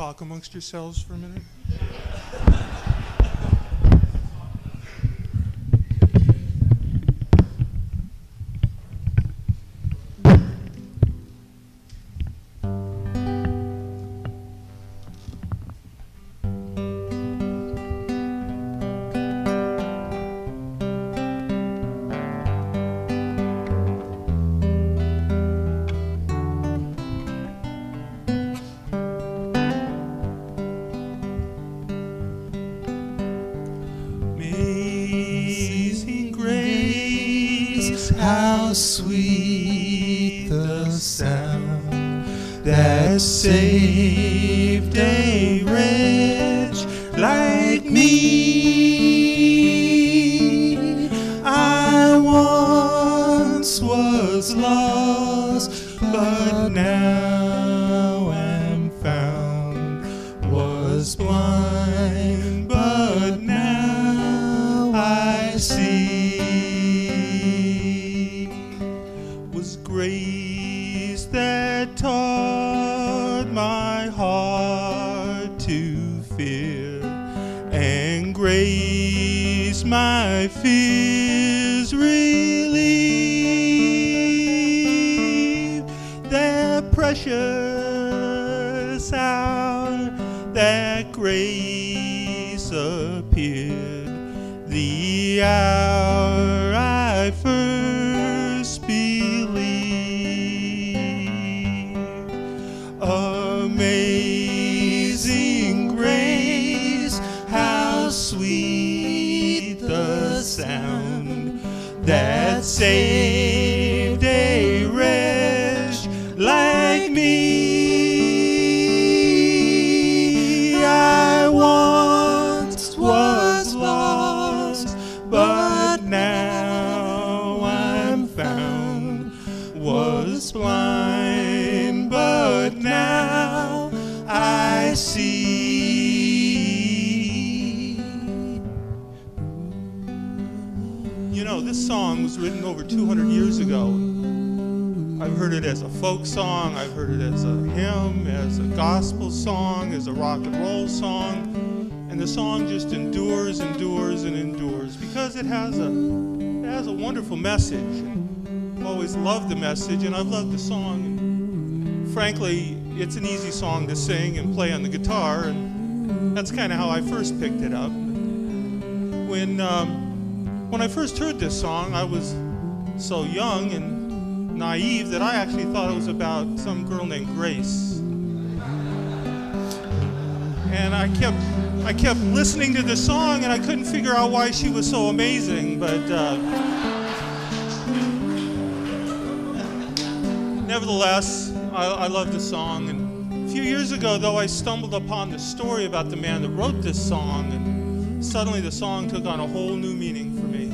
talk amongst yourselves for a minute? How sweet the sound that saved a wretch like me. I once was lost, but now am found. Was blind, but now I see. Grace that taught my heart to fear, and grace my fears relieve. That precious hour that grace appeared, the hour I first believed. Amazing grace, how sweet the sound that saved a wretch like me. I once was lost, but now I'm found. Was blind, but now I see. You know, this song was written over 200 years ago. I've heard it as a folk song, I've heard it as a hymn, as a gospel song, as a rock and roll song, and the song just endures, endures, and endures because it has a wonderful message. I've always loved the message, and I've loved the song. And frankly, it's an easy song to sing and play on the guitar, and that's kind of how I first picked it up. When I first heard this song, I was so young and naive that I actually thought it was about some girl named Grace. And I kept listening to the song, and I couldn't figure out why she was so amazing, but nevertheless, I love the song. And a few years ago, though, I stumbled upon the story about the man that wrote this song, and suddenly the song took on a whole new meaning for me.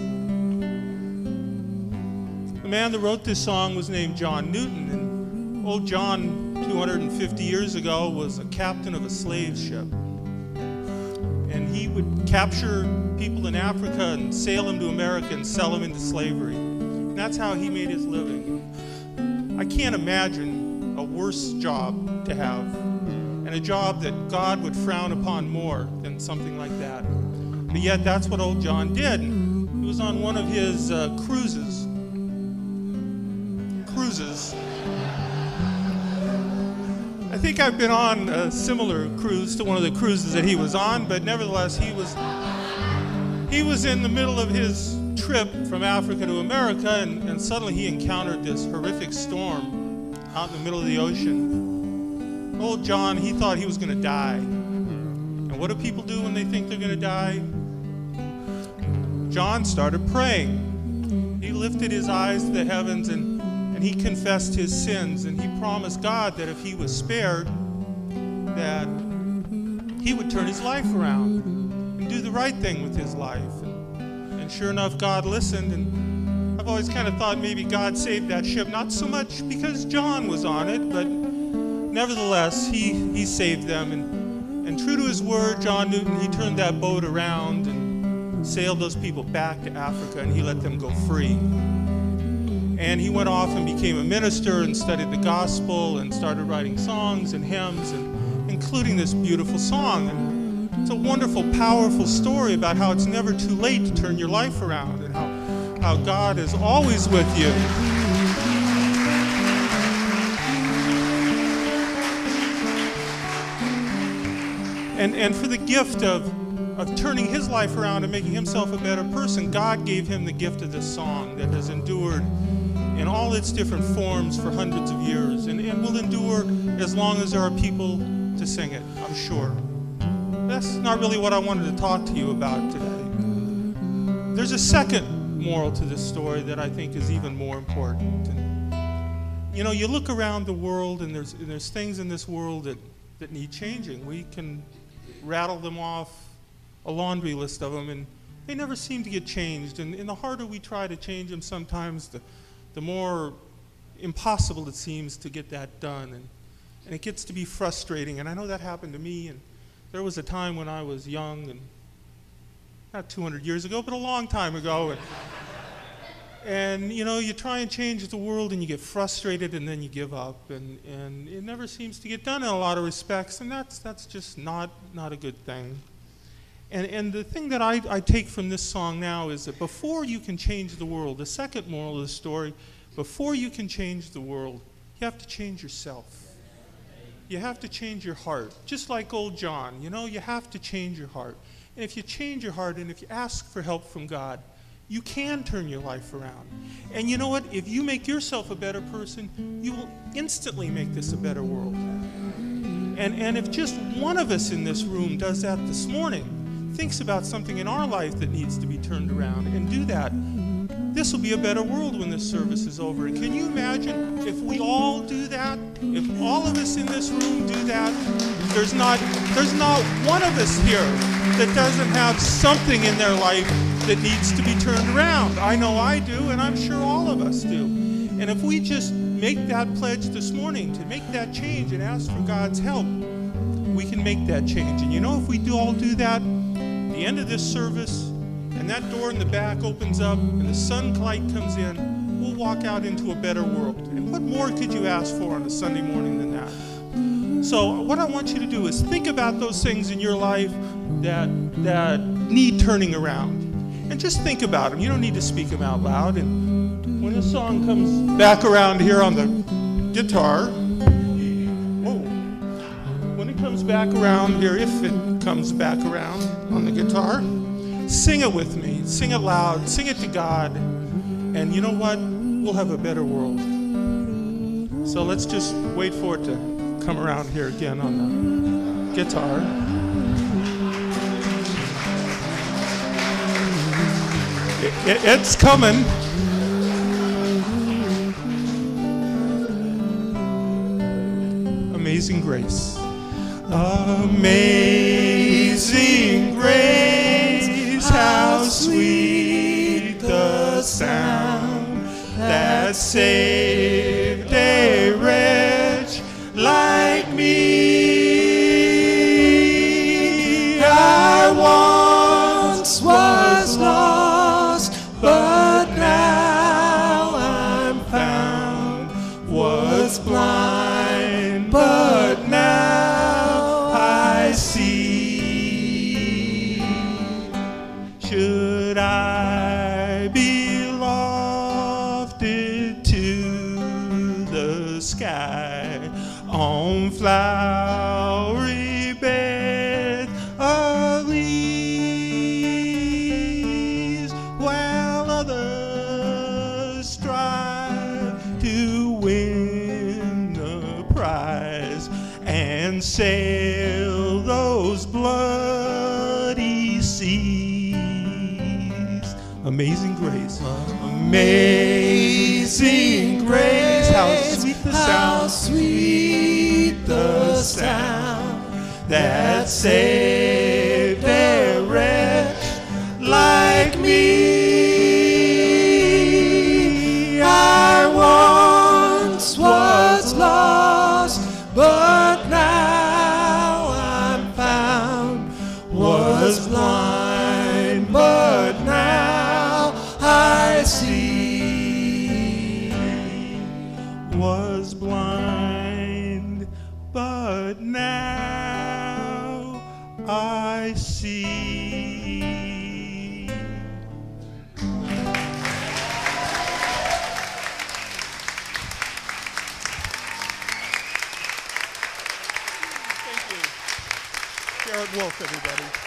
The man that wrote this song was named John Newton, and old John, 250 years ago, was a captain of a slave ship. And he would capture people in Africa and sail them to America and sell them into slavery. And that's how he made his living. I can't imagine a worse job to have, and a job that God would frown upon more than something like that. But yet that's what old John did. He was on one of his cruises. I think I've been on a similar cruise to one of the cruises that he was on, but nevertheless, he was in the middle of his trip from Africa to America, and suddenly he encountered this horrific storm out in the middle of the ocean. Old John, he thought he was going to die. And what do people do when they think they're going to die? John started praying. He lifted his eyes to the heavens, and he confessed his sins, and he promised God that if he was spared, that he would turn his life around and do the right thing with his life. And sure enough, God listened, and I've always kind of thought maybe God saved that ship, not so much because John was on it, but nevertheless, he saved them. And true to his word, John Newton, he turned that boat around and sailed those people back to Africa, and he let them go free. And he went off and became a minister and studied the gospel and started writing songs and hymns. And including this beautiful song. And it's a wonderful, powerful story about how it's never too late to turn your life around and how God is always with you. And for the gift of turning his life around and making himself a better person, God gave him the gift of this song that has endured in all its different forms for hundreds of years and will endure as long as there are people to sing it, I'm sure. That's not really what I wanted to talk to you about today. There's a second moral to this story that I think is even more important. And, you know, you look around the world and there's things in this world that need changing. We can rattle them off, a laundry list of them, and they never seem to get changed. And the harder we try to change them sometimes, the more impossible it seems to get that done. And it gets to be frustrating. And I know that happened to me. And there was a time when I was young, and not 200 years ago, but a long time ago. And you know, you try and change the world and you get frustrated and then you give up. And it never seems to get done in a lot of respects. And that's just not a good thing. And the thing that I take from this song now is that before you can change the world, the second moral of the story, before you can change the world, you have to change yourself. You have to change your heart. Just like old John, you know, you have to change your heart. And if you change your heart and if you ask for help from God, you can turn your life around. And you know what? If you make yourself a better person, you will instantly make this a better world. And if just one of us in this room does that this morning, thinks about something in our life that needs to be turned around and do that, this will be a better world when this service is over. And can you imagine if we all do that? If all of us in this room do that, there's not one of us here that doesn't have something in their life that needs to be turned around. I know I do, and I'm sure all of us do. And if we just make that pledge this morning to make that change and ask for God's help, we can make that change. And you know, if we all do that, the end of this service, and that door in the back opens up, and the sunlight comes in, we'll walk out into a better world. And what more could you ask for on a Sunday morning than that? So what I want you to do is think about those things in your life that need turning around. And just think about them. You don't need to speak them out loud. And when the song comes back around here on the guitar, when it comes back around here, if it comes back around on the guitar, sing it with me. Sing it loud. Sing it to God. And you know what? We'll have a better world. So let's just wait for it to come around here again on the guitar. It's coming. Amazing Grace. Amazing Grace, how sweet the sound that saved a wretch like me. I once was lost, but now I'm found, was blind, but now I see. Should I be lofted to the sky on flowery beds of ease, while others strive to win the prize and sail those bloody seas? Amazing Grace, amazing Grace, how sweet the sound, how sweet the sound that saved a wretch like me. I once was lost, but now I'm found, was blind, but now I see. Was blind, but now I see. Thank you. Garrett Wolfe, everybody.